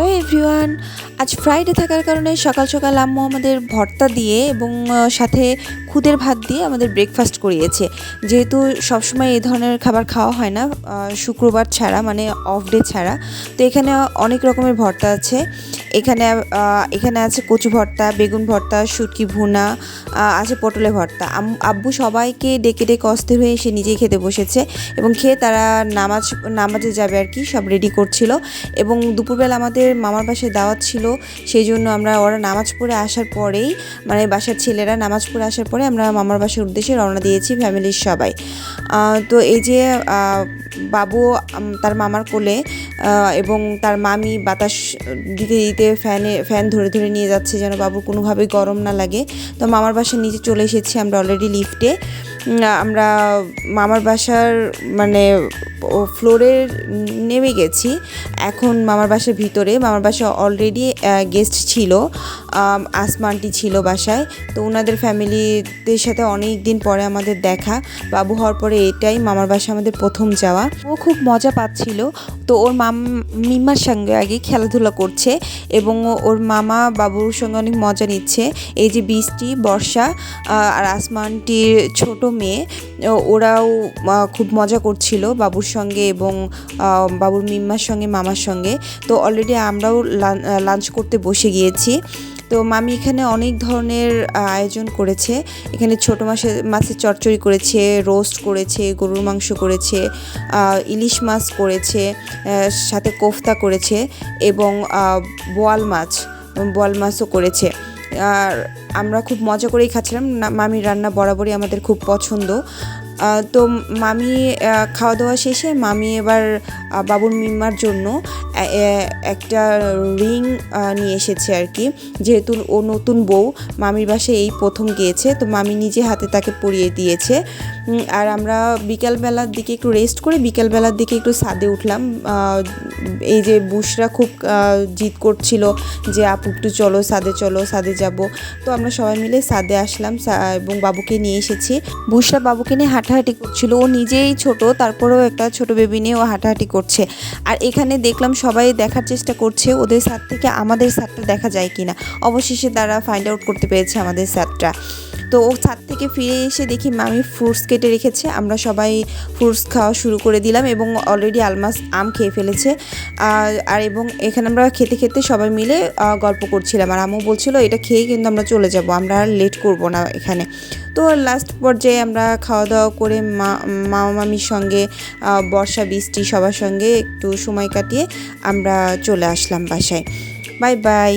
Hello everyone, আজ Friday থাকার কারণে সকাল সকাল আম্মু আমাদের ভর্তা দিয়ে এবং সাথে খুদের ভাত দিয়ে আমাদের ব্রেকফাস্ট করিয়েছে। যেহেতু সবসময় এই ধরনের খাবার খাওয়া হয় না শুক্রবার ছাড়া, মানে অফ ডে ছাড়া, তো এখানে অনেক রকমের ভর্তা আছে। এখানে আছে কচু ভর্তা, বেগুন ভর্তা, শুটকি ভুনা, আছে পটলের ভর্তা। আব্বু সবাইকে ডেকে ডেকে অস্থির হয়ে এসে নিজেই খেতে বসেছে এবং খেয়ে তারা নামাজে যাবে আর কি, সব রেডি করছিল। এবং দুপুরবেলা আমাদের মামার বাসায় দাওয়াত ছিল, সেই জন্য ওরা নামাজ পড়ে আসার পরেই, মানে বাসার ছেলেরা নামাজ পড়ে আসার পরে আমরা মামার বাসার উদ্দেশ্যে রওনা দিয়েছি ফ্যামিলির সবাই। তো এই যে বাবু তার মামার কোলে এবং তার মামি বাতাস দিতে দিতে ফ্যান ধরে ধরে নিয়ে যাচ্ছে যেন বাবুর কোনোভাবেই গরম না লাগে। তো মামার বাসার নিচে চলে এসেছি আমরা অলরেডি লিফটে। আমরা মামার বাসার মানে ফ্লোরে নেমে গেছি, এখন মামার বাসার ভিতরে। মামার বাসায় অলরেডি গেস্ট ছিল, আসমানটি ছিল বাসায়। তো ওনাদের ফ্যামিলিদের সাথে অনেক দিন পরে আমাদের দেখা, বাবু হওয়ার পরে এটাই মামার বাসায় আমাদের প্রথম যাওয়া। ও খুব মজা পাচ্ছিল। তো ওর মিম্মার সঙ্গে আগে খেলাধুলা করছে এবং ওর মামা বাবুর সঙ্গে অনেক মজা নিচ্ছে। এই যে বৃষ্টি, বর্ষা আর আসমানটির ছোট মেয়ে, ওরাও খুব মজা করছিল বাবুর সঙ্গে এবং বাবুর মিম্মার সঙ্গে, মামার সঙ্গে। তো অলরেডি আমরাও লাঞ্চ করতে বসে গিয়েছি। তো মামি এখানে অনেক ধরনের আয়োজন করেছে। এখানে ছোটো মাছের চচ্চড়ি করেছে, রোস্ট করেছে, গরুর মাংস করেছে, ইলিশ মাছ করেছে, সাথে কোফতা করেছে এবং বোয়াল মাছও করেছে। আর আমরা খুব মজা করেই খাচ্ছিলাম। মামির রান্না বরাবরই আমাদের খুব পছন্দ। তো মামি খাওয়া দাওয়া শেষে মামি এবার বাবুর মিম্মার জন্য একটা রিং নিয়ে এসেছে আর কি। যেহেতু ও নতুন বউ, মামির বাসায় এই প্রথম গিয়েছে, তো মামি নিজে হাতে তাকে পরিয়ে দিয়েছে। আর আমরা বিকালবেলার দিকে একটু রেস্ট করে বিকালবেলার দিকে একটু ছাদে উঠলাম। এই যে বুশরা খুব জিদ করছিল যে আপু একটু চলো ছাদে যাব। তো আমরা সবাই মিলে ছাদে আসলাম এবং বাবুকে নিয়ে এসেছি। বুশরা বাবুকে নিয়ে হাঁটাহাঁটি করছিল। ও নিজেই ছোট, তারপরেও একটা ছোট বেবি নিয়ে ও হাঁটাহাঁটি করছে। আর এখানে দেখলাম সবাই দেখার চেষ্টা করছে ওদের ছাদ থেকে আমাদের ছাদটা দেখা যায় কিনা। অবশেষে তারা ফাইন্ড আউট করতে পেরেছে আমাদের ছাদটা। তো ও ছাদ থেকে ফিরে এসে দেখি মামি ফ্রুটস কেটে রেখেছে। আমরা সবাই ফ্রুটস খাওয়া শুরু করে দিলাম এবং অলরেডি আলমাস আম খেয়ে ফেলেছে। আর এবং এখানে আমরা খেতে খেতে সবাই মিলে গল্প করছিলাম। আর আম্মু বলছিল এটা খেয়ে কিন্তু আমরা চলে যাব, আমরা আর লেট করব না এখানে। তো লাস্ট পর্যায়ে আমরা খাওয়া দাওয়া করে মামা মামির সঙ্গে, বর্ষা বৃষ্টি সবার সঙ্গে একটু সময় কাটিয়ে আমরা চলে আসলাম বাসায়। Bye bye.